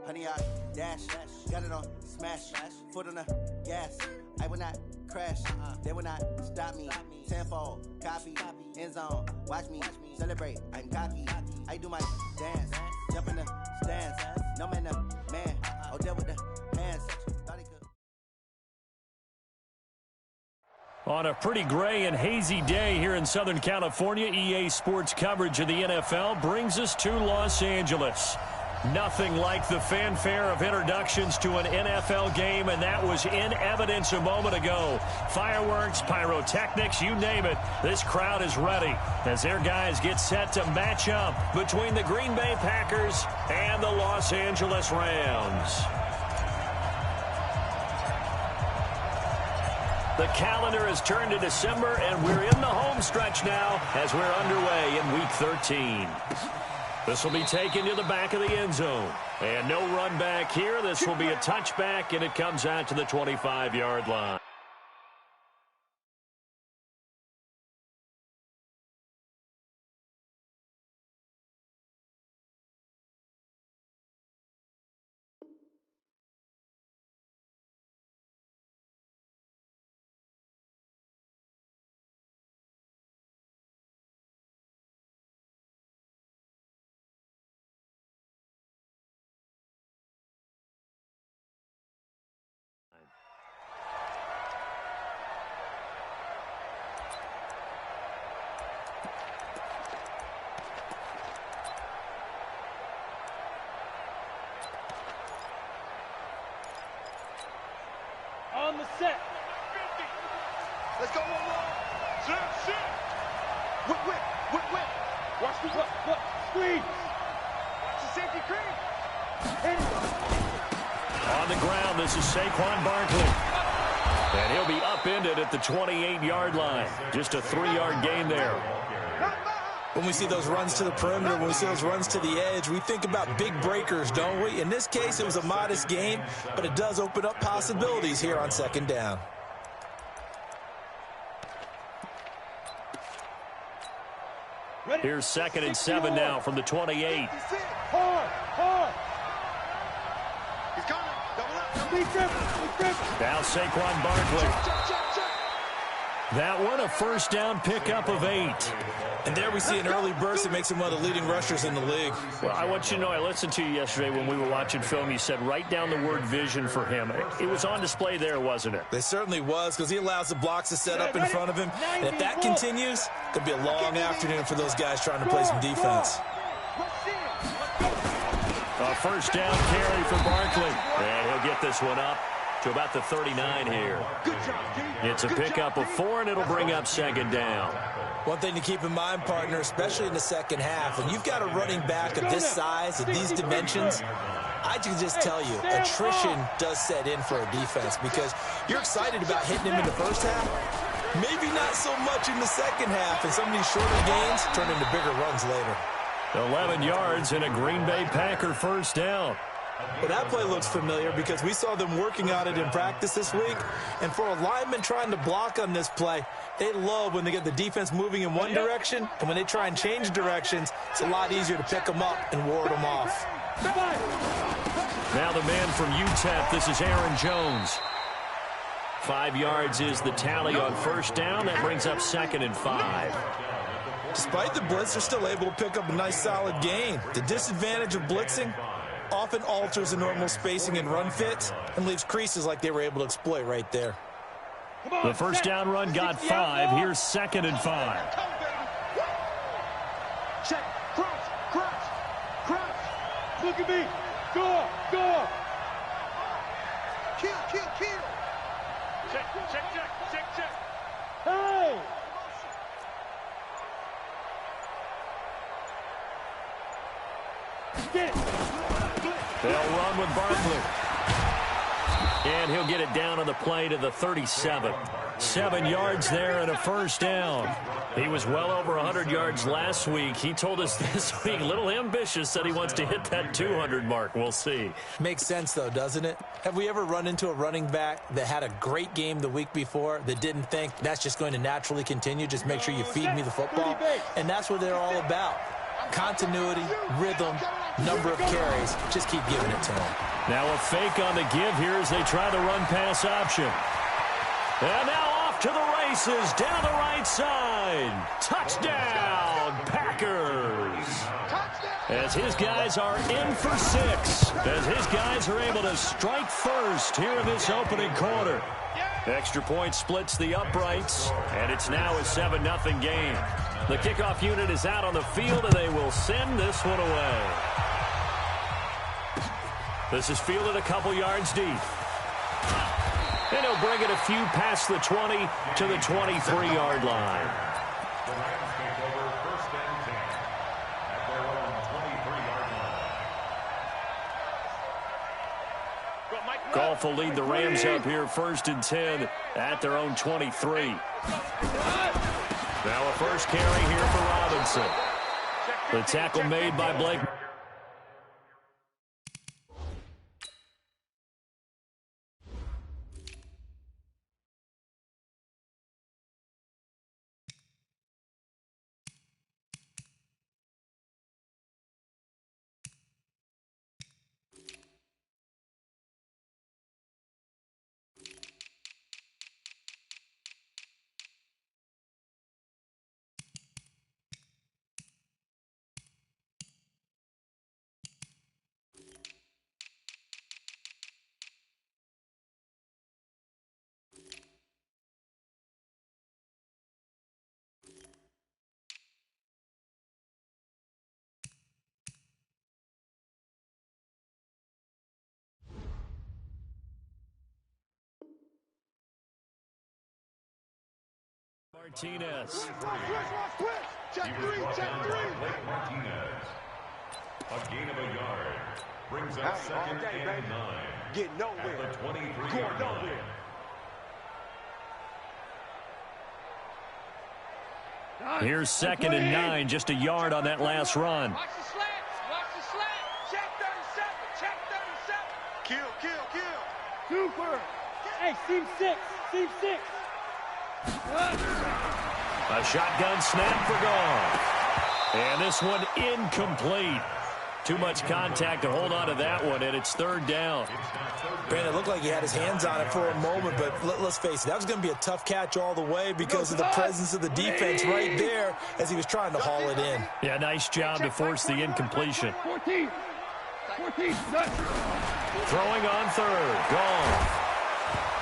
Honey, I dash, got it on smash, foot on the gas. I will not crash, they will not stop me. Tenfold, copy, end zone, watch me celebrate. I'm cocky, I do my dance, jump in the stands. No man, man, oh, deal with the hands. On a pretty gray and hazy day here in Southern California, EA Sports coverage of the NFL brings us to Los Angeles. Nothing like the fanfare of introductions to an NFL game, and that was in evidence a moment ago. Fireworks, pyrotechnics, you name it. This crowd is ready as their guys get set to match up between the Green Bay Packers and the Los Angeles Rams. The calendar has turned to December, and we're in the home stretch now as we're underway in Week 13. This will be taken to the back of the end zone. And no run back here. This will be a touchback, and it comes out to the 25-yard line. On the set. Let's go. Set. Whip. Watch the whip. Squeeze. Watch the safety cream. Hit it. On the ground, this is Saquon Barkley. And he'll be upended at the 28-yard line. Just a 3-yard gain there. When we see those runs to the perimeter, when we see those runs to the edge, we think about big breakers, don't we? In this case, it was a modest gain, but it does open up possibilities here on second down. Here's 2nd and 7 now from the 28. Hard. He's coming. Double up. Now Saquon Barkley. That one, a first down pickup of 8. And there we see an early burst that makes him one of the leading rushers in the league. Well, I want you to know, I listened to you yesterday when we were watching film. You said write down the word vision for him. It was on display there, wasn't it? It certainly was, because he allows the blocks to set up in front of him. And if that continues, it could be a long afternoon for those guys trying to play some defense. A first down carry for Barkley. And he'll get this one up to about the 39 here. It's a pickup of 4, and it'll bring up 2nd down. One thing to keep in mind, partner, especially in the second half, when you've got a running back of this size, of these dimensions, I can just tell you, attrition does set in for a defense because you're excited about hitting him in the first half, maybe not so much in the second half, and some of these shorter gains turn into bigger runs later. 11 yards and a Green Bay Packer first down. Well, that play looks familiar because we saw them working on it in practice this week. And for a lineman trying to block on this play, they love when they get the defense moving in one direction. And when they try and change directions, it's a lot easier to pick them up and ward them off. Now the man from UTEP, this is Aaron Jones. 5 yards is the tally on first down. That brings up 2nd and 5. Despite the blitz, they're still able to pick up a nice solid gain. The disadvantage of blitzing often alters the normal spacing and run fits and leaves creases like they were able to exploit right there. The first down run got 5. Here's 2nd and 5. Check. Crouch. Look at me. Go. Kill. Check. Hey! Get it. They'll run with Barkley. And he'll get it down on the play to the 37. 7 yards there and a first down. He was well over 100 yards last week. He told us this week, a little ambitious, that he wants to hit that 200 mark. We'll see. Makes sense, though, doesn't it? Have we ever run into a running back that had a great game the week before that didn't think that's just going to naturally continue? Just make sure you feed me the football. And that's what they're all about. Continuity, rhythm, number of carries. Just keep giving it to him. Now a fake on the give here as they try the run-pass option. And now off to the races, down the right side. Touchdown, Packers. As his guys are in for 6. As his guys are able to strike first here in this opening quarter. Extra point splits the uprights, and it's now a 7-0 game. The kickoff unit is out on the field, and they will send this one away. This is fielded a couple yards deep. And he'll bring it a few past the 20 to the 23-yard line. Goff will lead the Rams up here 1st and 10 at their own 23. Now a first carry here for Robinson. The tackle made by Blake. Martinez. Check three. Martinez. A gain of a yard. Brings up 2nd and 9. Get nowhere. At the 23-yard line. Here's 2nd and 9, just a yard on that last run. Watch the slants. Watch the slant. Check 37. Check 37. Kill. Super. Hey, seam 6. Seam 6. A shotgun snap for Goff. And this one incomplete. Too much contact to hold on to that one, and it's 3rd down. Brandon, it looked like he had his hands on it for a moment, but let's face it, that was going to be a tough catch all the way because of the presence of the defense right there as he was trying to haul it in. Yeah, nice job to force the incompletion. 14. Throwing on 3rd. Goff.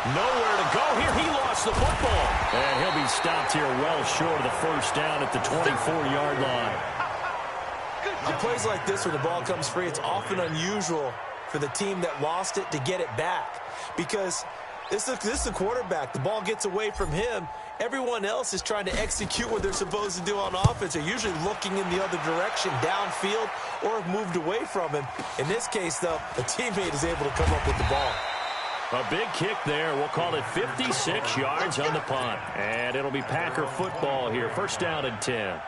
Nowhere to go here. He lost the football. And he'll be stopped here well short of the 1st down at the 24-yard line. On plays like this where the ball comes free, it's often unusual for the team that lost it to get it back. Because this is a quarterback. The ball gets away from him. Everyone else is trying to execute what they're supposed to do on offense. They're usually looking in the other direction, downfield, or have moved away from him. In this case, though, a teammate is able to come up with the ball. A big kick there. We'll call it 56 yards on the punt. And it'll be Packer football here. 1st down and 10.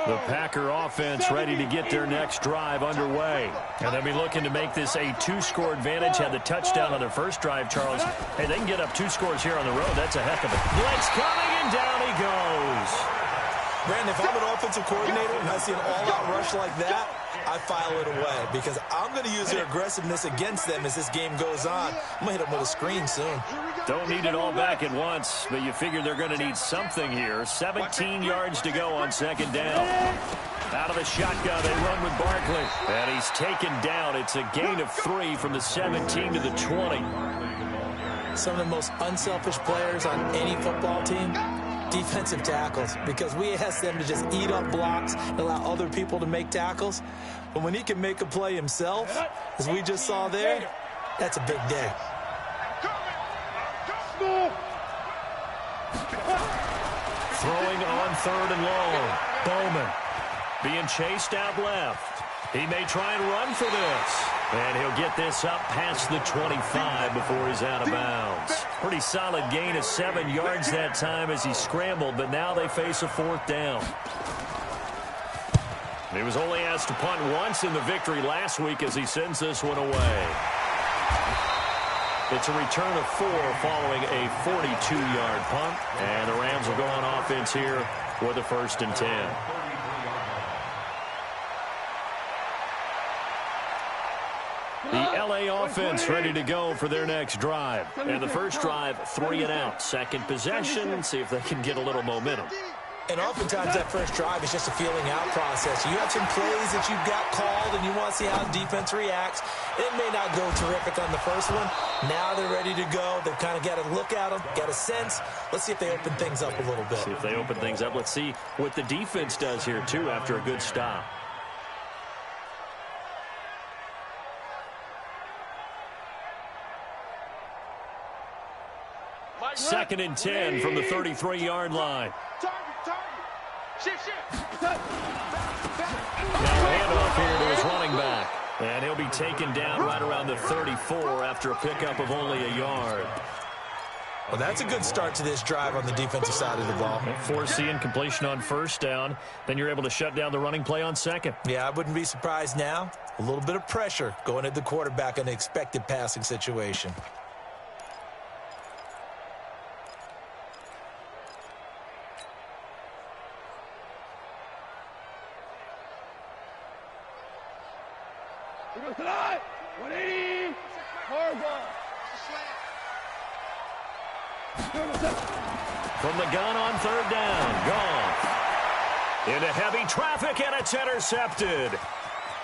The Packer offense ready to get their next drive underway. And they'll be looking to make this a 2-score advantage. Had the touchdown on their first drive, Charles. Hey, they can get up 2 scores here on the road. That's a heck of it. Blitz coming, and down he goes. Brandon, if I'm an offensive coordinator and I see an all-out rush like that, I file it away because I'm going to use their aggressiveness against them as this game goes on. I'm going to hit them with a screen soon. Don't need it all back at once, but you figure they're going to need something here. 17 yards to go on 2nd down. Out of the shotgun, they run with Barkley. And he's taken down. It's a gain of 3 from the 17 to the 20. Some of the most unselfish players on any football team, defensive tackles, because we ask them to just eat up blocks and allow other people to make tackles. But when he can make a play himself, as we just saw there, that's a big day. Throwing on 3rd and long. Bowman being chased out left. He may try and run for this. And he'll get this up past the 25 before he's out of bounds. Pretty solid gain of 7 yards that time as he scrambled, but now they face a 4th down. He was only asked to punt once in the victory last week as he sends this one away. It's a return of 4 following a 42-yard punt. And the Rams will go on offense here with a 1st and 10. LA offense ready to go for their next drive. And the first drive, 3 and out. Second possession, see if they can get a little momentum. And oftentimes that first drive is just a feeling out process. You have some plays that you've got called and you want to see how the defense reacts. It may not go terrific on the first one. Now they're ready to go. They've kind of got to look at them, got a sense. Let's see if they open things up a little bit. See if they open things up. Let's see what the defense does here, too, after a good stop. Second and 10 from the 33-yard line. Now handoff here to his running back. And he'll be taken down right around the 34 after a pickup of only a yard. Well, that's a good start to this drive on the defensive side of the ball. Forcing completion on first down. Then you're able to shut down the running play on second. Yeah, I wouldn't be surprised now. A little bit of pressure going at the quarterback in an expected passing situation. Tonight, 180, hardball. From the gun on third down, Goff. Into heavy traffic, and it's intercepted.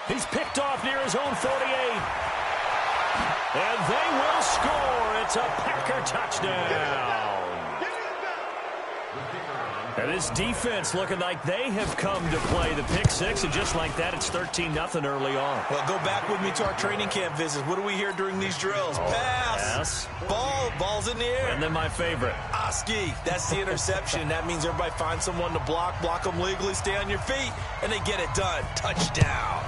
He's picked off near his own 48. And they will score. It's a Packer touchdown. And this defense looking like they have come to play the pick six, and just like that, it's 13-0 early on. Well, go back with me to our training camp visits. What do we hear during these drills? Pass. Ball's in the air. And then my favorite. Oski, that's the interception. That means everybody finds someone to block them legally, stay on your feet, and they get it done. Touchdown.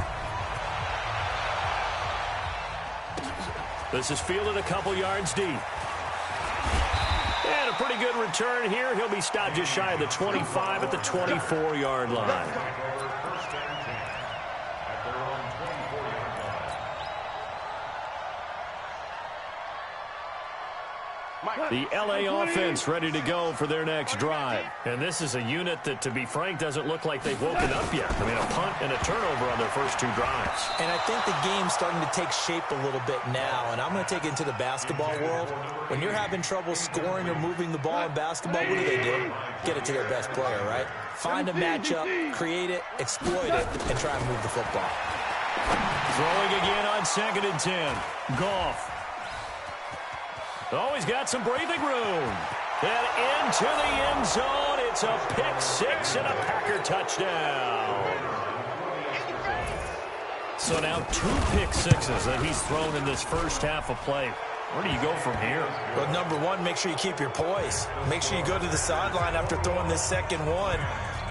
This is fielded a couple yards deep. And a pretty good return here. He'll be stopped just shy of the 25 at the 24-yard line. The LA offense ready to go for their next drive. And this is a unit that, to be frank, doesn't look like they've woken up yet. I mean, a punt and a turnover on their first two drives. And I think the game's starting to take shape a little bit now. And I'm going to take it into the basketball world. When you're having trouble scoring or moving the ball in basketball, what do? Get it to their best player, right? Find a matchup, create it, exploit it, and try and move the football. Throwing again on second and 10. Goff. Oh, he's got some breathing room. And into the end zone. It's a pick six and a Packer touchdown. So now 2 pick sixes that he's thrown in this first half of play. Where do you go from here? Well, number one, make sure you keep your poise. Make sure you go to the sideline after throwing this second one,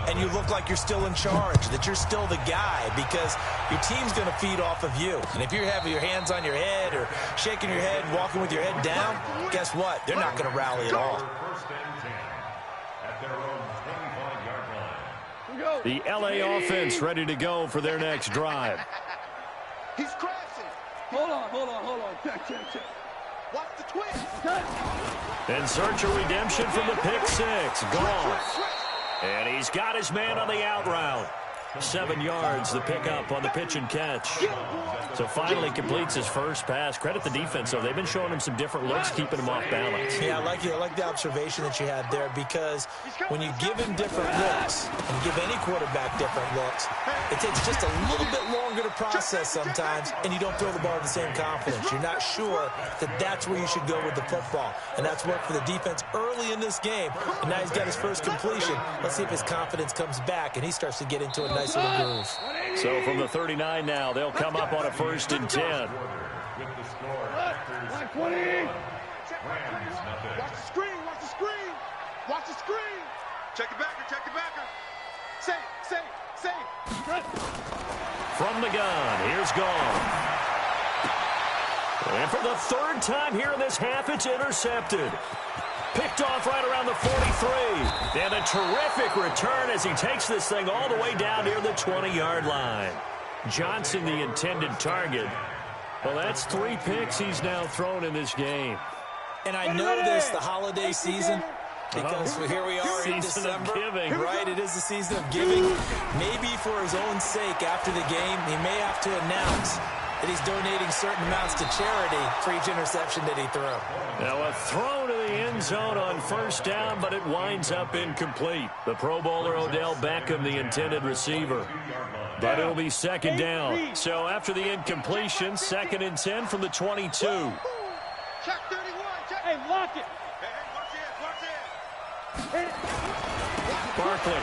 and you look like you're still in charge, that you're still the guy, because your team's going to feed off of you. And if you're having your hands on your head or shaking your head, walking with your head down, guess what? They're not going to rally at all. The LA offense ready to go for their next drive. He's crashing. Hold on. Check. Watch the twist. In search of redemption from the pick six. Goff. And he's got his man on the out route. 7 yards, the pickup on the pitch and catch. So finally completes his first pass. Credit the defense, though. They've been showing him some different looks, keeping him off balance. Yeah, I like the observation that you had there, because when you give him different looks and give any quarterback different looks, it takes just a little bit longer to process sometimes, and you don't throw the ball with the same confidence. You're not sure that that's where you should go with the football, and that's worked for the defense early in this game, and now he's got his first completion. Let's see if his confidence comes back, and he starts to get into a nice little groove. So from the 39 now, they'll come up on a 1st and 10. Watch the screen. Check the backer. Save. From the gun, here's Goff. And for the 3rd time here in this half, it's intercepted. Picked off right around the 43. And a terrific return as he takes this thing all the way down near the 20-yard line. Johnson, the intended target. Well, that's 3 picks he's now thrown in this game. And I know this, the holiday season, because here we are in December, right? It is the season of giving. Maybe for his own sake, after the game, he may have to announce and he's donating certain amounts to charity for each interception that he threw. Now a throw to the end zone on first down, but it winds up incomplete. The Pro Bowler Odell Beckham, the intended receiver. But it'll be second down. So after the incompletion, 2nd and 10 from the 22. Check 31. Check. Hey, lock it. Hey, watch Barkley.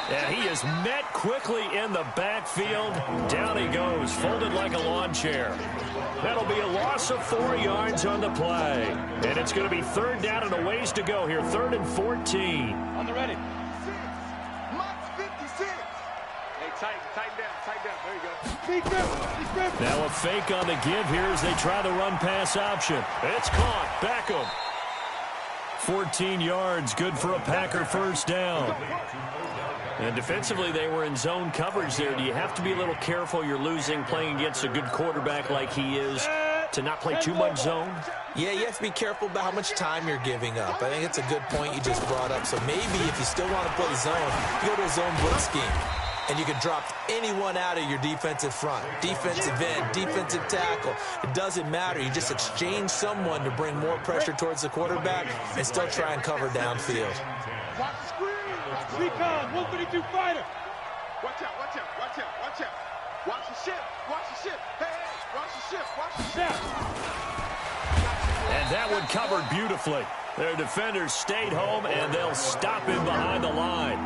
And he is met quickly in the backfield. Down he goes, folded like a lawn chair. That'll be a loss of 4 yards on the play. And it's going to be 3rd down and a ways to go here. 3rd and 14. On the ready. Max 56. Hey, tighten down. There you go. Speak grip. Now a fake on the give here as they try the run-pass option. It's caught. Beckham. 14 yards, good for a Packer first down. And defensively, they were in zone coverage there. Do you have to be a little careful? You're losing, playing against a good quarterback like he is, to not play too much zone? Yeah, you have to be careful about how much time you're giving up. I think it's a good point you just brought up. So maybe if you still want to play zone, you go to a zone blitz scheme. And you can drop anyone out of your defensive front. Defensive end, defensive tackle. It doesn't matter. You just exchange someone to bring more pressure towards the quarterback and still try and cover downfield. Watch the screen. Recon, 132 fighter. Watch out. Watch the ship. Hey, watch the ship. And that one covered beautifully. Their defenders stayed home, and they'll stop him behind the line.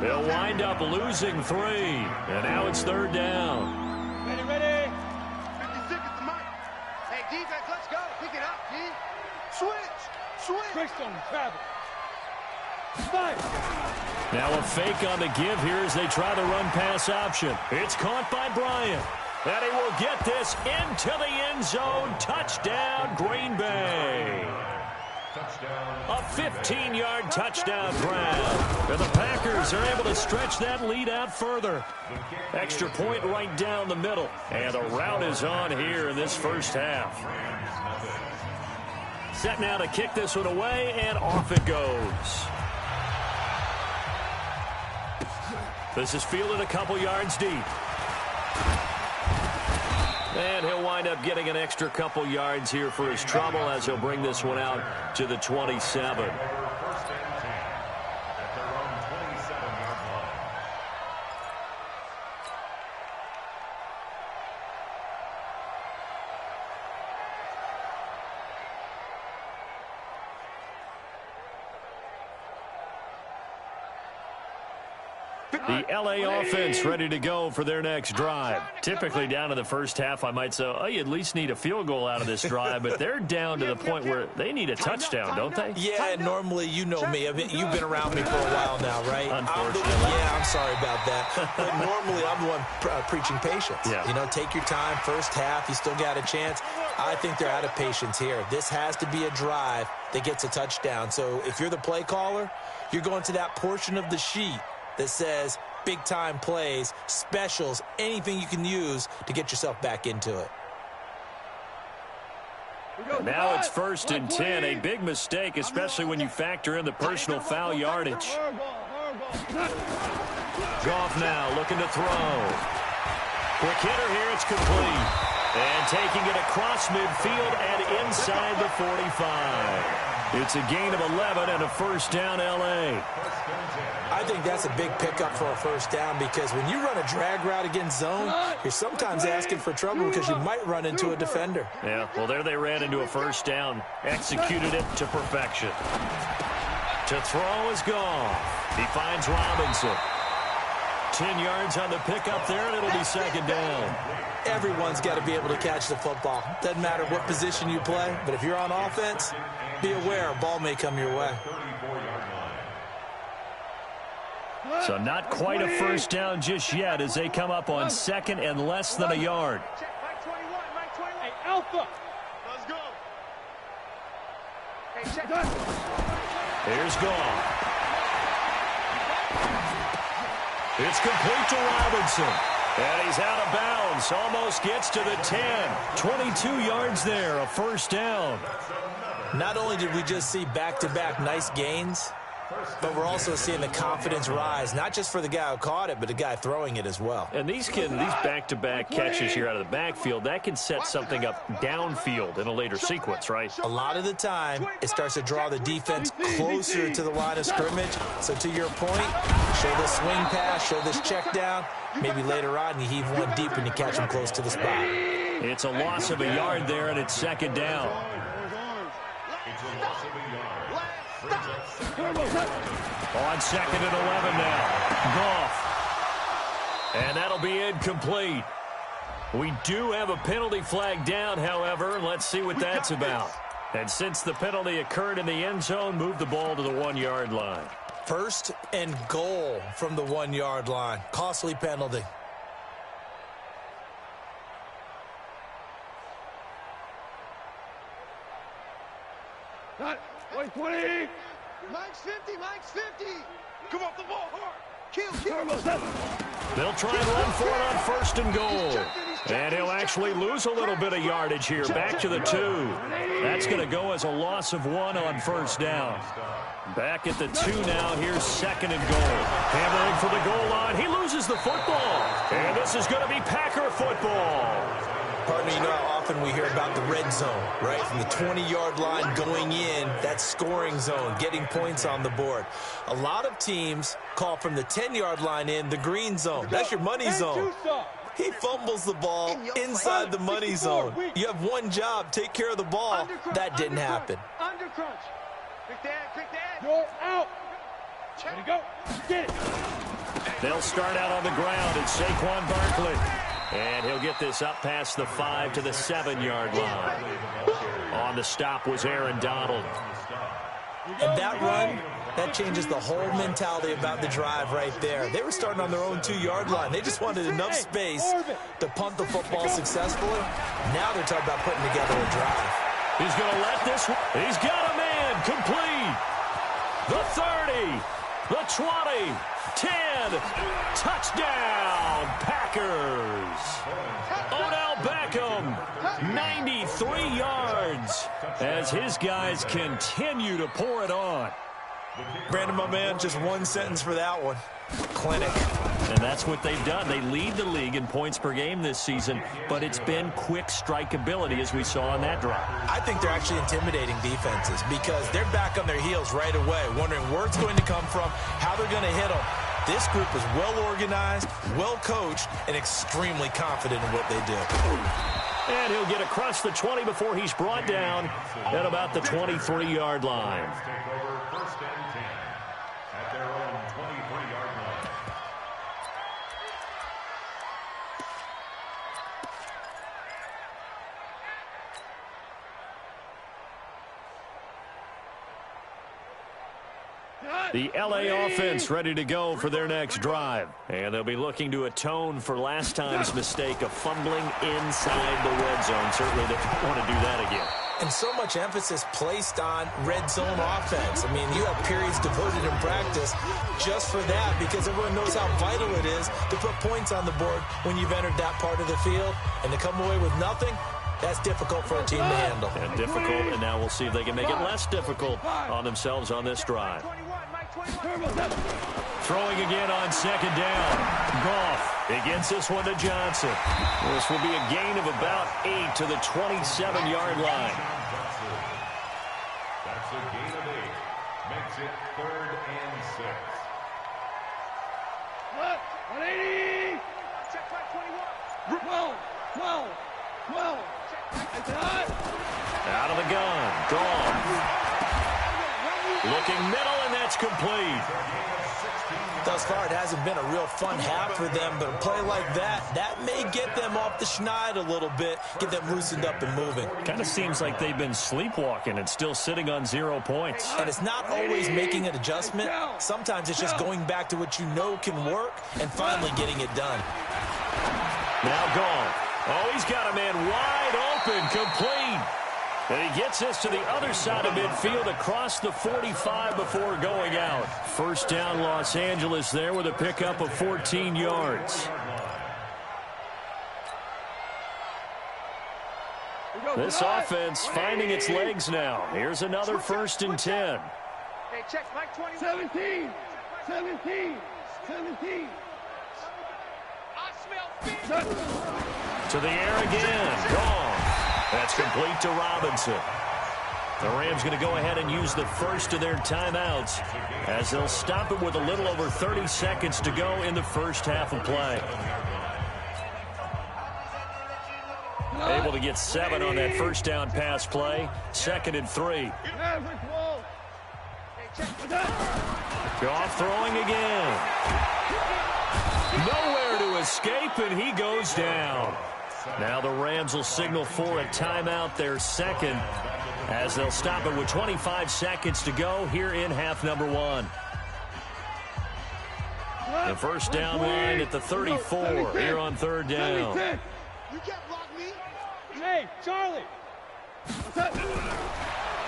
They'll wind up losing 3. And now it's 3rd down. Ready. 56 at the mic. Hey, defense, let's go. Pick it up, G. Switch. Greystone, travel. Fight. Now a fake on the give here as they try the run-pass option. It's caught by Bryant. And he will get this into the end zone. Touchdown, Green Bay. A 15-yard touchdown grab. And the Packers are able to stretch that lead out further. Extra point right down the middle. And the route is on here in this first half. Set now to kick this one away, and off it goes. This is fielded a couple yards deep. And he'll wind up getting an extra couple yards here for his trouble as he'll bring this one out to the 27. The L.A. offense ready to go for their next drive. Typically down to the first half, I might say, oh, you at least need a field goal out of this drive, but they're down to the point where they need a touchdown, don't they? Yeah, and normally, you know me. You've been around me for a while now, right? Unfortunately. I'm sorry about that. But normally, I'm the one preaching patience. Yeah. You know, take your time. First half, you still got a chance. I think they're out of patience here. This has to be a drive that gets a touchdown. So if you're the play caller, you're going to that portion of the sheet that says big-time plays, specials, anything you can use to get yourself back into it. Now it's 1st and 10, a big mistake, especially when you factor in the personal foul yardage. Goff now looking to throw. Quick hitter here, it's complete. And taking it across midfield and inside the 45. It's a gain of 11 and a first down, L.A. I think that's a big pickup for a first down because when you run a drag route against zone, you're sometimes asking for trouble because you might run into a defender. Yeah, well, there they ran into a first down. Executed it to perfection. To throw is gone. He finds Robinson. 10 yards on the pickup there, and it'll be second down. Everyone's got to be able to catch the football. Doesn't matter what position you play, but if you're on offense, be aware a ball may come your way. So not quite a first down just yet as they come up on 2nd and less than a yard. Hey, Alpha. Let's go. Hey, check. Here's Goff. It's complete to Robinson. And he's out of bounds. Almost gets to the 10. 22 yards there, a first down. Not only did we just see back-to-back nice gains, But we're also seeing the confidence rise, not just for the guy who caught it, but the guy throwing it as well. And these back-to-back catches here out of the backfield, that can set something up downfield in a later sequence, right? A lot of the time, it starts to draw the defense closer to the line of scrimmage. So to your point, show this swing pass, show this check down. Maybe later on, you heave one deep and you catch him close to the spot. It's a loss of a yard there, and it's second down. It's a loss of a yard. On second and 11 now. Goff. And that'll be incomplete. We do have a penalty flag down, however. Let's see what that's about. And since the penalty occurred in the end zone, move the ball to the 1-yard line. First and goal from the 1-yard line. Costly penalty. Not 20. Mike's 50. Mike's 50. Come off the ball hard. Kill. They'll try and run for it on first and goal. And he'll actually lose a little bit of yardage here. Back to the 2. That's going to go as a loss of 1 on first down. Back at the 2 now. Here's second and goal. Hammering for the goal line. He loses the football. And this is going to be Packer football. Pardon me, you know how often we hear about the red zone, right? From the 20-yard line going in, that scoring zone, getting points on the board. A lot of teams call from the 10-yard line in the green zone. That's your money zone. He fumbles the ball inside the money zone. You have one job, take care of the ball. That didn't happen. Under crunch. Quick dad. You're out. Ready to go. Get it. They'll start out on the ground. It's Saquon Barkley. And he'll get this up past the 5 to the 7-yard line. On the stop was Aaron Donald. And that run, that changes the whole mentality about the drive right there. They were starting on their own 2-yard line. They just wanted enough space to punt the football successfully. Now they're talking about putting together a drive. He's going to let this one. He's got a man complete. The 30, the 20, 10, touchdown, Packers. Odell Beckham, 93 yards, as his guys continue to pour it on. Brandon, my man, just one sentence for that one. Clinic. And that's what they've done. They lead the league in points per game this season, but it's been quick strikeability as we saw on that drive. I think they're actually intimidating defenses because they're back on their heels right away, wondering where it's going to come from, how they're going to hit them. This group is well organized, well coached, and extremely confident in what they do. And he'll get across the 20 before he's brought down at about the 23-yard line. Take over first and 10 at their own 23-yard line. The LA offense ready to go for their next drive. And they'll be looking to atone for last time's mistake of fumbling inside the red zone. Certainly they don't want to do that again. And so much emphasis placed on red zone offense. I mean, you have periods devoted in practice just for that because everyone knows how vital it is to put points on the board when you've entered that part of the field. And to come away with nothing, that's difficult for a team to handle. And difficult, and now we'll see if they can make it less difficult on themselves on this drive. Throwing again on second down. Goff. He gets this one to Johnson. This will be a gain of about 8 to the 27-yard line. That's a gain of 8. Makes it 3rd and 6. 180. Check back 21. 12. Out of the gun. Goff. Looking middle, and that's complete. Thus far, it hasn't been a real fun half for them, but a play like that may get them off the schneid a little bit, get them loosened up and moving. Kind of seems like they've been sleepwalking and still sitting on 0 points. And it's not always making an adjustment. Sometimes it's just going back to what you know can work and finally getting it done. Now Goff. Oh, he's got a man wide open, complete. And he gets this to the other side of midfield across the 45 before going out. First down, Los Angeles there with a pickup of 14 yards. Go, This offense finding its legs now. Here's another 1st and 10. Hey, check, Mike 20. 17. 17. 17. I smell fear. To the air again. Gone. That's complete to Robinson. The Rams going to go ahead and use the first of their timeouts as they'll stop it with a little over 30 seconds to go in the first half of play. Able to get 7 on that first down pass play. 2nd and 3. Goff throwing again. Nowhere to escape, and he goes down. Now the Rams will signal for a timeout, their second, as they'll stop it with 25 seconds to go here in half number 1. The first down line at the 34 here on 3rd down. You can't block me. Hey, Charlie.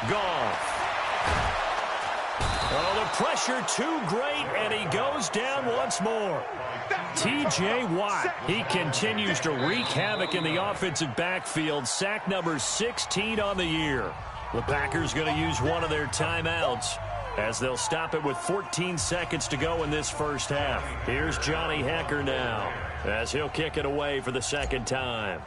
Goff. Oh, the pressure too great, and he goes down once more. T.J. Watt, he continues to wreak havoc in the offensive backfield. Sack number 16 on the year. The Packers going to use one of their timeouts as they'll stop it with 14 seconds to go in this first half. Here's Johnny Hekker now as he'll kick it away for the second time.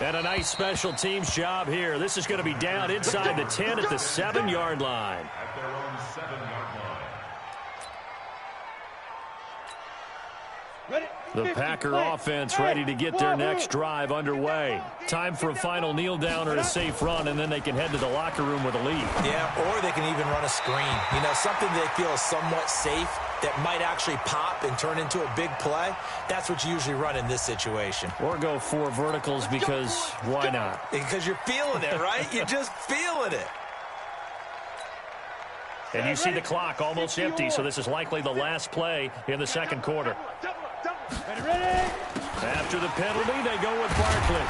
And a nice special teams job here. This is going to be down inside the 10 at the 7-yard line. At their own 7-yard line. The Packer offense ready to get their next drive underway. Time for a final kneel down or a safe run, and then they can head to the locker room with a lead. Yeah, or they can even run a screen. You know, something they feel is somewhat safe that might actually pop and turn into a big play. That's what you usually run in this situation. Or go 4 verticals because why not? Because you're feeling it, right? You're just feeling it. And you see the clock almost empty, so this is likely the last play in the second quarter. After the penalty, they go with Barkley.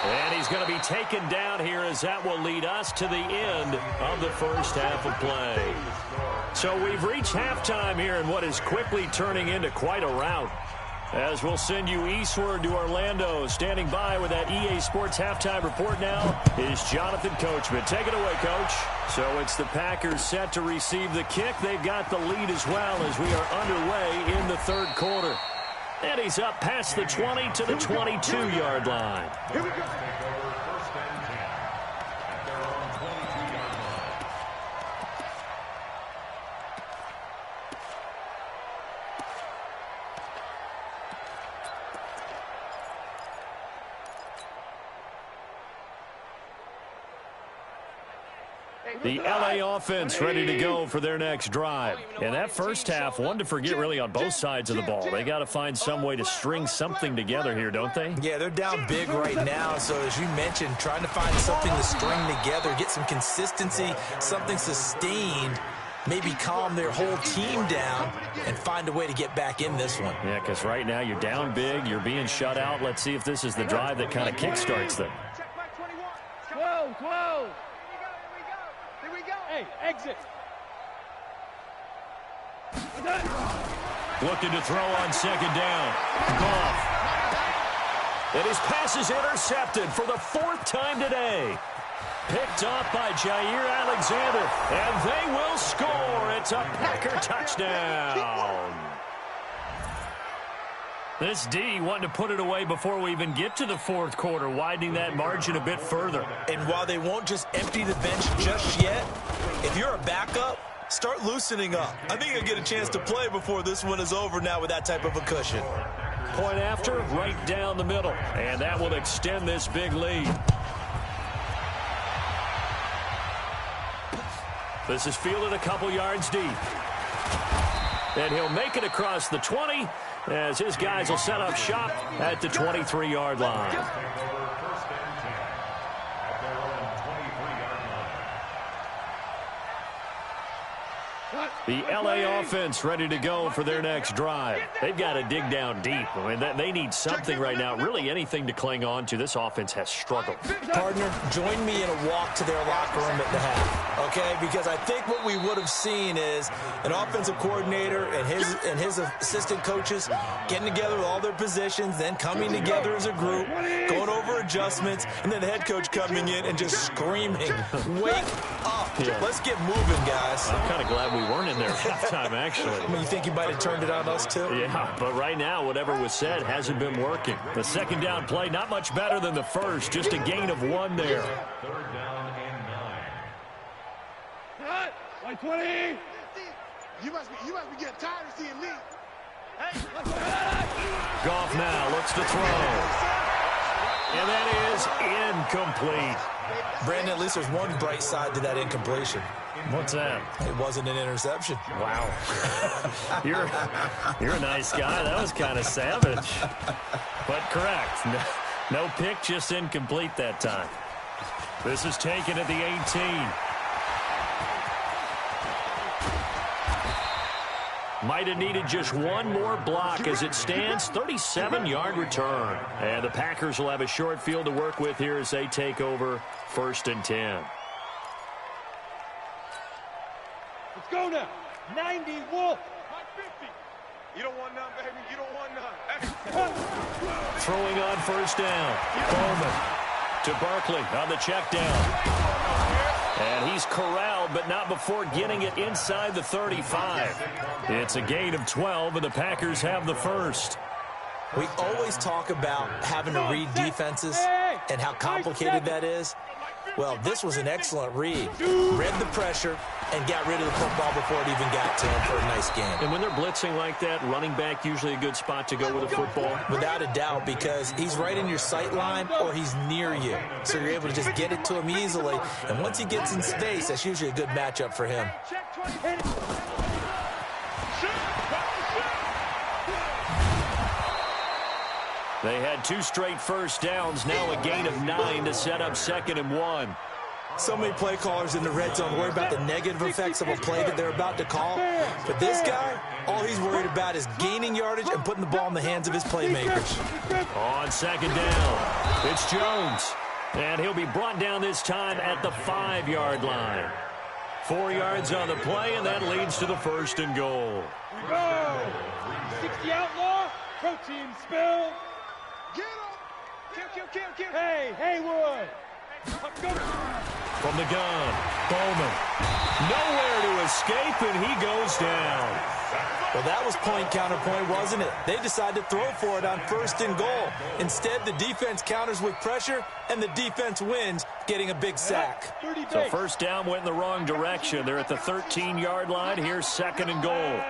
And he's going to be taken down here as that will lead us to the end of the first half of play. So we've reached halftime here in what is quickly turning into quite a rout. As we'll send you eastward to Orlando. Standing by with that EA Sports halftime report now is Jonathan Coachman. Take it away, Coach. So it's the Packers set to receive the kick. They've got the lead as well as we are underway in the third quarter. And he's up past the 20 to the 22-yard line. Here we go. Take over 1st and 10 at their own 22-yard line. The LA offense ready to go for their next drive. And that first half, one to forget really on both sides of the ball. They got to find some way to string something together here, don't they? Yeah, they're down big right now. So as you mentioned, trying to find something to string together, get some consistency, something sustained, maybe calm their whole team down and find a way to get back in this one. Yeah, because right now you're down big, you're being shut out. Let's see if this is the drive that kind of kickstarts them. 12. Hey, exit. Looking to throw on second down. Goff. And his pass is intercepted for the 4th time today. Picked off by Jair Alexander. And they will score. It's a Packer touchdown. This D wanting to put it away before we even get to the 4th quarter, widening that margin a bit further. And while they won't just empty the bench just yet, if you're a backup, start loosening up. I think you'll get a chance to play before this one is over now with that type of a cushion. Point after, right down the middle. And that will extend this big lead. This is fielded a couple yards deep. And he'll make it across the 20 as his guys will set up shop at the 23-yard line. Take over 1st and 10 at their own 23-yard line. The LA offense ready to go for their next drive. They've got to dig down deep. I mean, they need something right now, really anything to cling on to. This offense has struggled. Partner, join me in a walk to their locker room at the half, okay? Because I think what we would have seen is an offensive coordinator and his assistant coaches getting together with all their positions, then coming together as a group, going over adjustments, and then the head coach coming in and just screaming, "Wake up. Yeah. Let's get moving, guys." I'm kind of glad we weren't in there at halftime, actually. I mean, you think you might have turned it on us, too? Yeah, but right now, whatever was said hasn't been working. The second down play, not much better than the first, just a gain of 1 there. Third down and 9. 120. You must be getting tired of seeing me. Goff now looks to throw. And that is incomplete. Brandon, at least there's one bright side to that incompletion. What's that? It wasn't an interception. Wow. You're a nice guy. That was kind of savage. But correct. No pick, just incomplete that time. This is taken at the 18. Might have needed just one more block. As it stands, 37-yard return. And the Packers will have a short field to work with here as they take over 1st and 10. Let's go now. 90 Wolf. 50. You don't want none, baby. You don't want none. Throwing on 1st down. Bowman to Barkley on the check down. And he's corralled, but not before getting it inside the 35. It's a gain of 12, and the Packers have the first. We always talk about having to read defenses and how complicated that is. Well, this was an excellent read. Read the pressure and got rid of the football before it even got to him for a nice gain. And when they're blitzing like that, running back usually a good spot to go with a football? Without a doubt, because he's right in your sight line or he's near you. So you're able to just get it to him easily. And once he gets in space, that's usually a good matchup for him. They had 2 straight first downs, now a gain of 9 to set up 2nd and 1. So many play callers in the red zone worry about the negative effects of a play that they're about to call. But this guy, all he's worried about is gaining yardage and putting the ball in the hands of his playmakers. On 2nd down, it's Jones. And he'll be brought down this time at the 5-yard line. 4 yards on the play, and that leads to the 1st and goal. We go. 60 outlaw. Protein spill. Get him! Kill. Hey, Haywood! From the gun, Bowman. Nowhere to escape, and he goes down. Well, that was point counterpoint, wasn't it? They decided to throw for it on 1st and goal. Instead, the defense counters with pressure, and the defense wins, getting a big sack. So 1st down went in the wrong direction. They're at the 13-yard line. Here's 2nd and goal.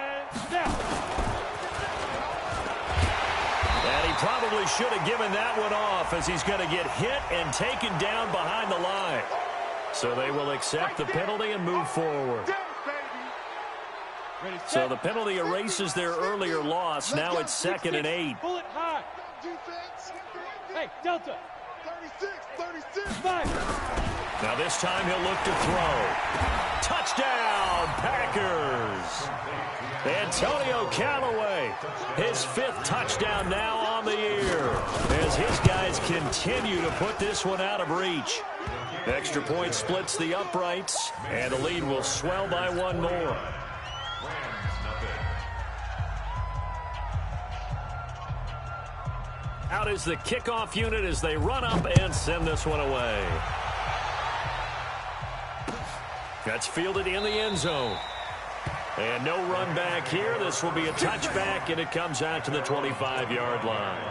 And he probably should have given that one off, as he's going to get hit and taken down behind the line. So they will accept the penalty and move forward. So the penalty erases their earlier loss. Now it's 2nd and 8. Bullet high. Hey, Delta. 36, 5. Now this time he'll look to throw. Touchdown, Packers. Antonio Callaway, his 5th touchdown now on the year, as his guys continue to put this one out of reach. Extra point splits the uprights, and the lead will swell by 1 more. Out is the kickoff unit as they run up and send this one away. That's fielded in the end zone. And no run back here. This will be a touchback, and it comes out to the 25-yard line.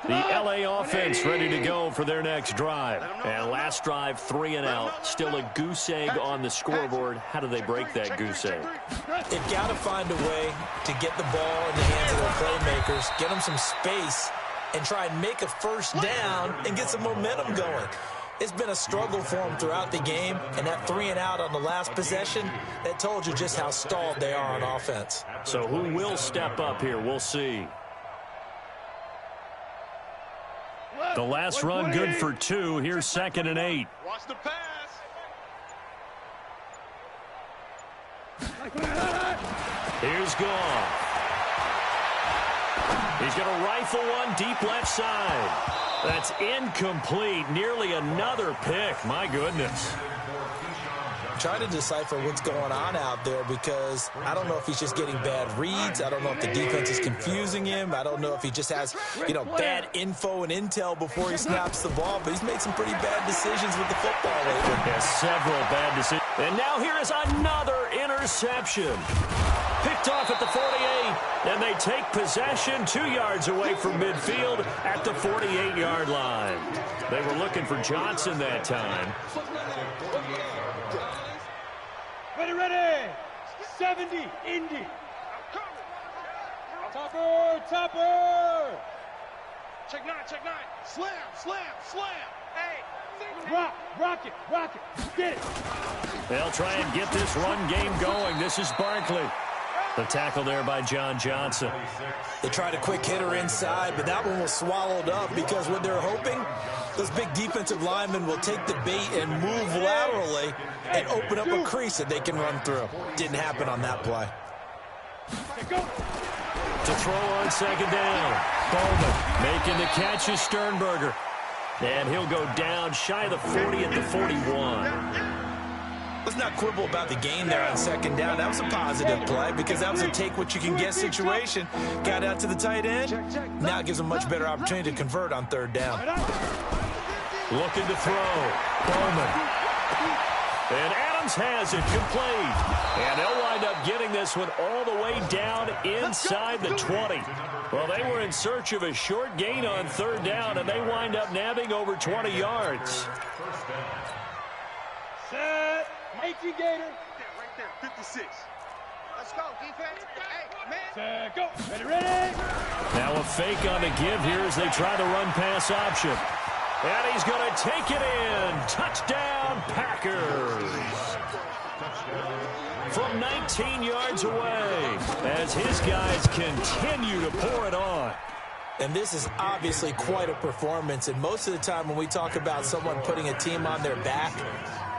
The LA offense ready to go for their next drive. And last drive, 3 and out. Still a goose egg on the scoreboard. How do they break that goose egg? They've got to find a way to get the ball in the hands of their playmakers, get them some space, and try and make a 1st down and get some momentum going. It's been a struggle for them throughout the game, and that 3 and out on the last possession, that told you just how stalled they are on offense. So who will step up here? We'll see. The last run good for 2. Here's 2nd and 8. Watch the pass. Here's Goff. He's going to rifle one deep left side. That's incomplete. Nearly another pick. My goodness. Trying to decipher what's going on out there because I don't know if he's just getting bad reads. I don't know if the defense is confusing him. I don't know if he just has, bad info and intel before he snaps the ball. But he's made some pretty bad decisions with the football lately. Yeah, several bad decisions. And now here is another interception. Picked off at the 48, and they take possession 2 yards away from midfield at the 48-yard line. They were looking for Johnson that time. Ready. 70, Indy. Topper. Check nine. Slam. Hey. Rock it. Get it. They'll try and get this run game going. This is Barkley. The tackle there by John Johnson. They tried a quick hitter inside, but that one was swallowed up because what they're hoping, those big defensive linemen will take the bait and move laterally and open up a crease that they can run through. Didn't happen on that play. To throw on 2nd down. Bowman making the catch is Sternberger. And he'll go down shy of the 40 at the 41. Let's not quibble about the gain there on 2nd down. That was a positive play because that was a take-what-you-can-get situation. Got out to the tight end. Now it gives them a much better opportunity to convert on 3rd down. Looking to throw. Bowman. And Adams has it complete. And they'll wind up getting this one all the way down inside the 20. Well, they were in search of a short gain on 3rd down, and they wind up nabbing over 20 yards. Set. 18 Gator. Right there, 56. Let's go, defense. Hey, man. Set, go. Ready. Now a fake on the give here as they try the run-pass option. And he's going to take it in. Touchdown, Packers. From 19 yards away as his guys continue to pour it on. And this is obviously quite a performance. And most of the time when we talk about someone putting a team on their back,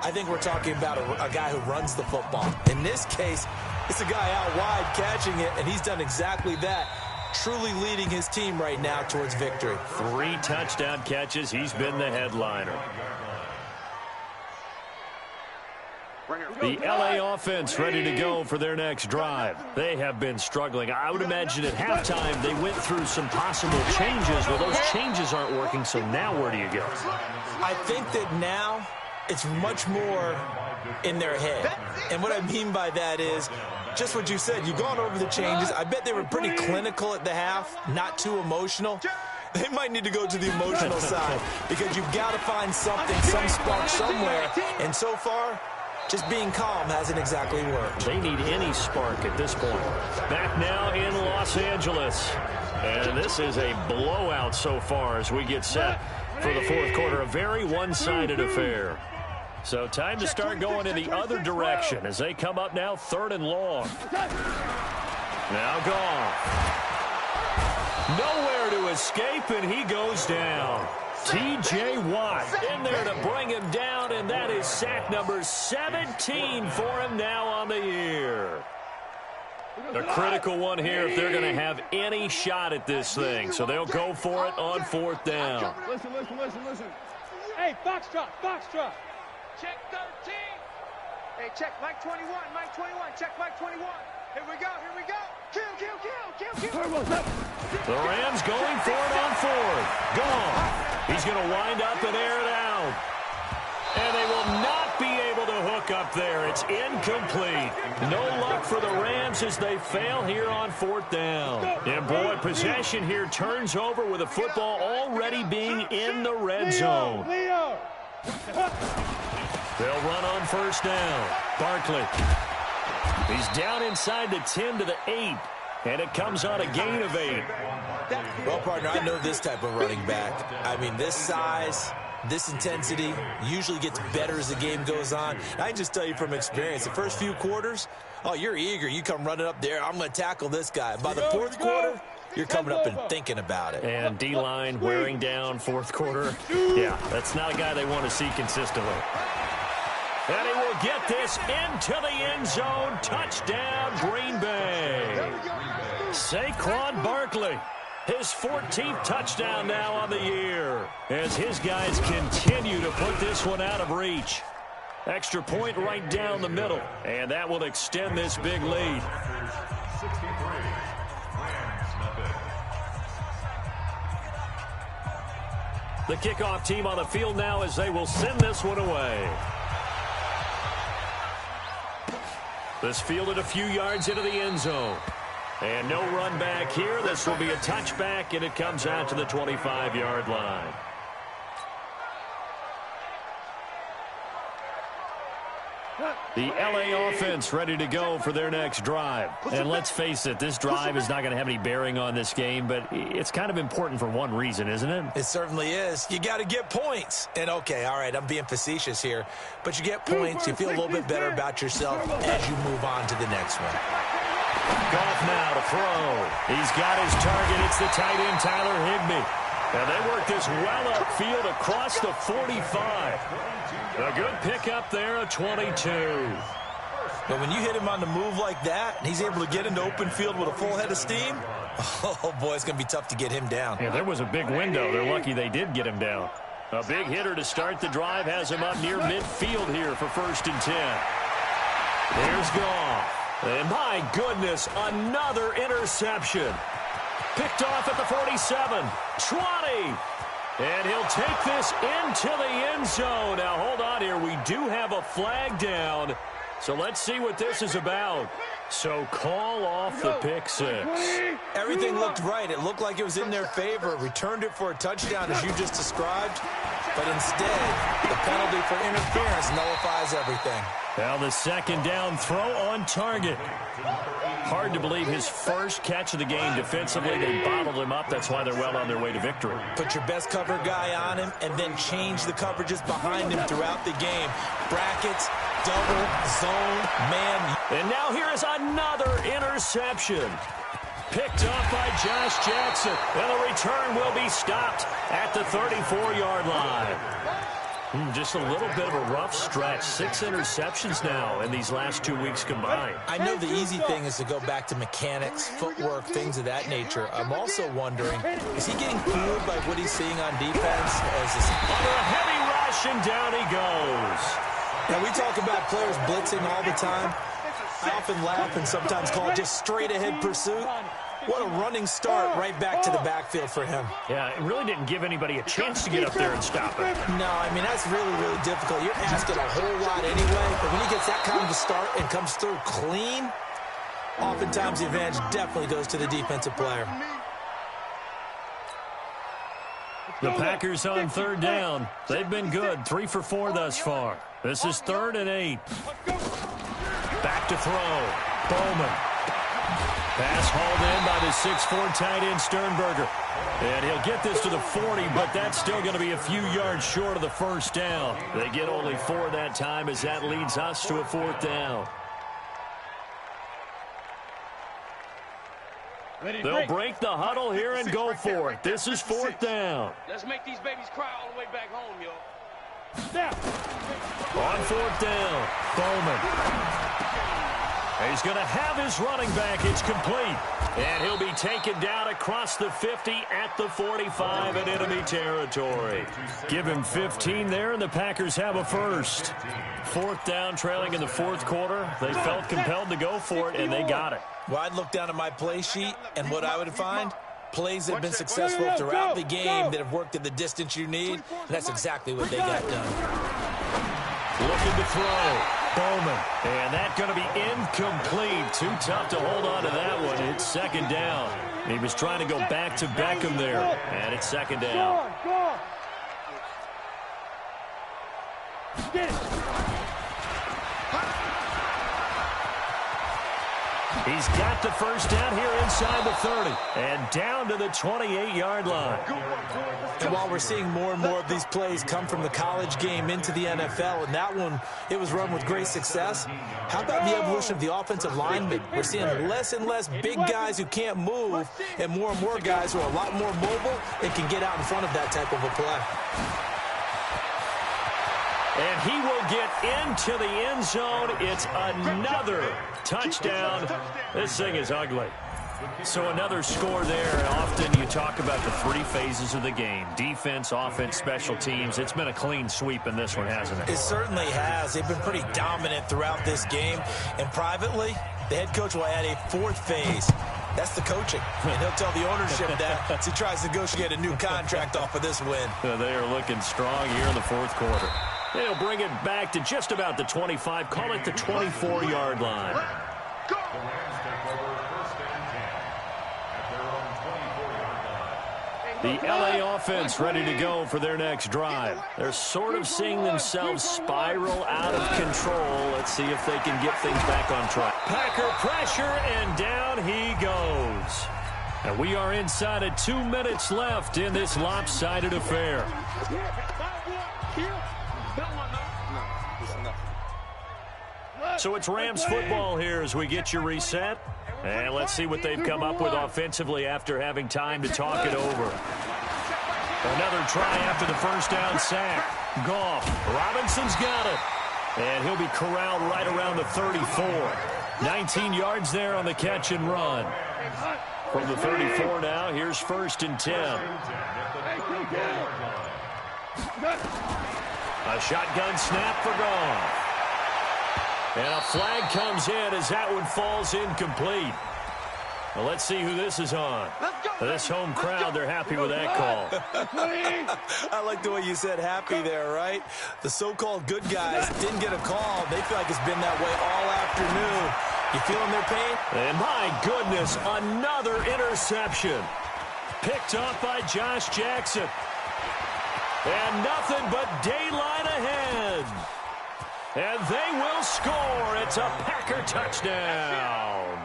I think we're talking about a guy who runs the football. In this case, it's a guy out wide catching it, and he's done exactly that, truly leading his team right now towards victory. 3 touchdown catches. He's been the headliner. The LA offense ready to go for their next drive. They have been struggling. I would imagine at halftime they went through some possible changes. Well, those changes aren't working, so now where do you go? I think that now it's much more in their head. And what I mean by that is just what you said. You've gone over the changes. I bet they were pretty clinical at the half, not too emotional. They might need to go to the emotional side because you've got to find something, some spark somewhere. And so far, just being calm hasn't exactly worked. They need any spark at this point. Back now in Los Angeles. And this is a blowout so far as we get set for the 4th quarter. A very one-sided affair. So time to start going in the other direction as they come up now 3rd and long. Now Goff. Nowhere to escape, and he goes down. T.J. Watt in there to bring him down, and that is sack number 17 for him now on the year. A critical one here if they're going to have any shot at this thing. So they'll go for it on 4th down. Listen. Hey, Foxtrot. Check 13. Hey, check Mike 21. Check Mike 21. Here we go. Kill. The Rams going for it on 4th. Gone. He's going to wind up and air it out. And they will not be able to hook up there. It's incomplete. No luck for the Rams as they fail here on 4th down. And boy, possession here turns over with the football already being in the red zone. They'll run on 1st down. Barkley. He's down inside the 10 to the 8. And it comes on a gain of 8. Well, partner, I know this type of running back. I mean, this size, this intensity usually gets better as the game goes on. I can just tell you from experience, the first few quarters, oh, you're eager. You come running up there. I'm going to tackle this guy. By the 4th quarter, you're coming up and thinking about it. And D-line wearing down fourth quarter. Yeah, that's not a guy they want to see consistently. And he will get this into the end zone. Touchdown, Green Bay. Saquon Barkley, his 14th touchdown now on the year, as his guys continue to put this one out of reach. Extra point right down the middle, and that will extend this big lead. The kickoff team on the field now as they will send this one away. This fielded a few yards into the end zone. And no run back here. This will be a touchback, and it comes out to the 25-yard line. The LA offense ready to go for their next drive. And let's face it, this drive is not going to have any bearing on this game, but it's kind of important for one reason, isn't it? It certainly is. You got to get points. And, okay, all right, I'm being facetious here, but you get points, you feel a little bit better about yourself as you move on to the next one. Goff now to throw. He's got his target. It's the tight end, Tyler Higbee. And they work this well upfield across the 45. A good pickup there, a 22. But when you hit him on the move like that, and he's able to get into open field with a full head of steam, oh, boy, it's going to be tough to get him down. Yeah, there was a big window. They're lucky they did get him down. A big hitter to start the drive has him up near midfield here for 1st and 10. Here's Goff. And my goodness, another interception. Picked off at the 47, 20. And he'll take this into the end zone. Now, hold on here. We do have a flag down. So let's see what this is about. So call off the pick six. Everything looked right. It looked like it was in their favor. Returned it for a touchdown, as you just described. But instead, the penalty for interference nullifies everything. Now the second down throw on target. Hard to believe his first catch of the game defensively. They bottled him up. That's why they're well on their way to victory. Put your best cover guy on him and then change the coverages behind him throughout the game. Brackets, double, zone, man. And now here is another interception. Picked off by Josh Jackson. And the return will be stopped at the 34-yard line. Just a little bit of a rough stretch. 6 interceptions now in these last 2 weeks combined. I know the easy thing is to go back to mechanics, footwork, things of that nature. I'm also wondering, is he getting fooled by what he's seeing on defense? Under a heavy rush, and down he goes. Now, we talk about players blitzing all the time. I often laugh and sometimes call it just straight-ahead pursuit. What a running start right back to the backfield for him. Yeah, it really didn't give anybody a chance to get up there and stop it. No, I mean, that's really, really difficult. You're asking a whole lot anyway, but when he gets that kind of a start and comes through clean, oftentimes the advantage definitely goes to the defensive player. The Packers on 3rd down. They've been good, 3 for 4 thus far. This is 3rd and 8. Back to throw. Bowman. Pass hauled in by the 6'4" tight end Sternberger. And he'll get this to the 40, but that's still going to be a few yards short of the first down. They get only 4 that time as that leads us to a 4th down. They'll break the huddle here and go for it. This is 4th down. Let's make these babies cry all the way back home, yo. On 4th down, Bowman. He's going to have his running back. It's complete. And he'll be taken down across the 50 at the 45 in enemy territory. Give him 15 there, and the Packers have a first. 4th down, trailing in the 4th quarter. They felt compelled to go for it, and they got it. Well, I'd look down at my play sheet, and what I would find, plays that have been successful throughout the game that have worked at the distance you need, and that's exactly what they got done. Looking to throw. Bowman. And that's going to be incomplete. Too tough to hold on to that one. It's 2nd down. He was trying to go back to Beckham there. And it's 2nd down. He's got the first down here inside the 30 and down to the 28-yard line. And while we're seeing more and more of these plays come from the college game into the NFL, and that one, it was run with great success, how about the evolution of the offensive linemen? We're seeing less and less big guys who can't move and more guys who are a lot more mobile and can get out in front of that type of a play. And he will get into the end zone. It's another touchdown. This thing is ugly. So another score there. And often you talk about the three phases of the game: defense, offense, special teams. It's been a clean sweep in this one, hasn't it? It certainly has. They've been pretty dominant throughout this game. And privately, the head coach will add a fourth phase. That's the coaching. And he'll tell the ownership that as he tries to negotiate a new contract off of this win. They are looking strong here in the fourth quarter. They'll bring it back to just about the 25. Call it the 24-yard line. The Rams take over first and 10 at their own 24-yard line. The L.A. offense ready to go for their next drive. They're sort of seeing themselves spiral out of control. Let's see if they can get things back on track. Packer pressure, and down he goes. And we are inside of 2 minutes left in this lopsided affair. So it's Rams football here as we get you reset. And let's see what they've come up with offensively after having time to talk it over. Another try after the first down sack. Goff. Robinson's got it. And he'll be corralled right around the 34. 19 yards there on the catch and run. From the 34 now, here's first and 10. A shotgun snap for Goff. And a flag comes in as that one falls incomplete. Well, let's see who this is on. This home crowd, they're happy with that call. I like the way you said happy there, right? The so-called good guys didn't get a call. They feel like it's been that way all afternoon. You feeling their pain? And my goodness, another interception. Picked off by Josh Jackson. And nothing but daylight ahead. And they will score. It's a Packer touchdown.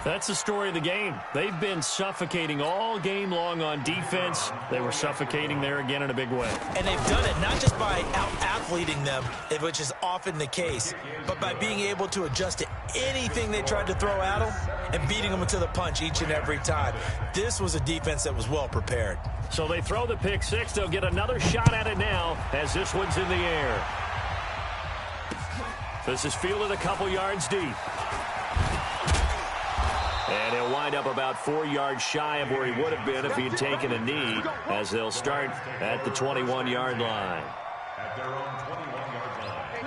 That's the story of the game. They've been suffocating all game long on defense. They were suffocating there again in a big way. And they've done it not just by out-athleting them, which is often the case, but by being able to adjust to anything they tried to throw at them and beating them to the punch each and every time. This was a defense that was well prepared. So they throw the pick six. They'll get another shot at it now as this one's in the air. This is fielded a couple yards deep. And he'll wind up about 4 yards shy of where he would have been if he had taken a knee, as they'll start at the 21-yard line.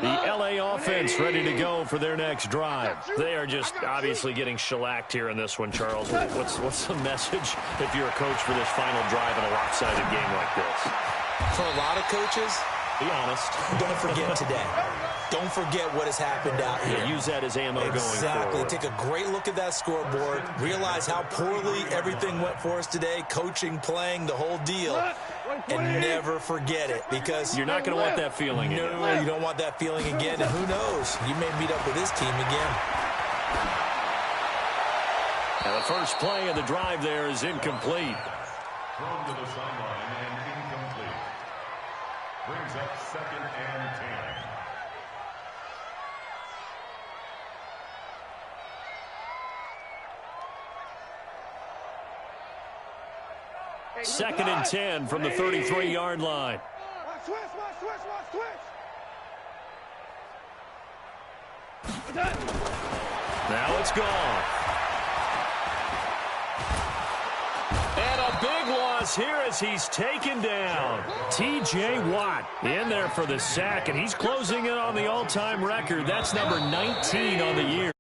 The L.A. offense ready to go for their next drive. They are just obviously getting shellacked here in this one, Charles. What's the message if you're a coach for this final drive in a lopsided game like this? For a lot of coaches, be honest, don't forget today. Don't forget what has happened out here. Yeah, use that as ammo going forward. Exactly. Take a great look at that scoreboard. Realize how poorly everything went for us today. Coaching, playing, the whole deal. And never forget it, because you're not going to want that feeling again. No, you don't want that feeling again. And who knows? You may meet up with this team again. And the first play of the drive there is incomplete. Thrown to the sideline and incomplete. Brings up second and 10. Second and 10 from the 33-yard line. Switch. Now it's gone. And a big loss here as he's taken down. T.J. Watt in there for the sack, and he's closing in on the all-time record. That's number 19 on the year.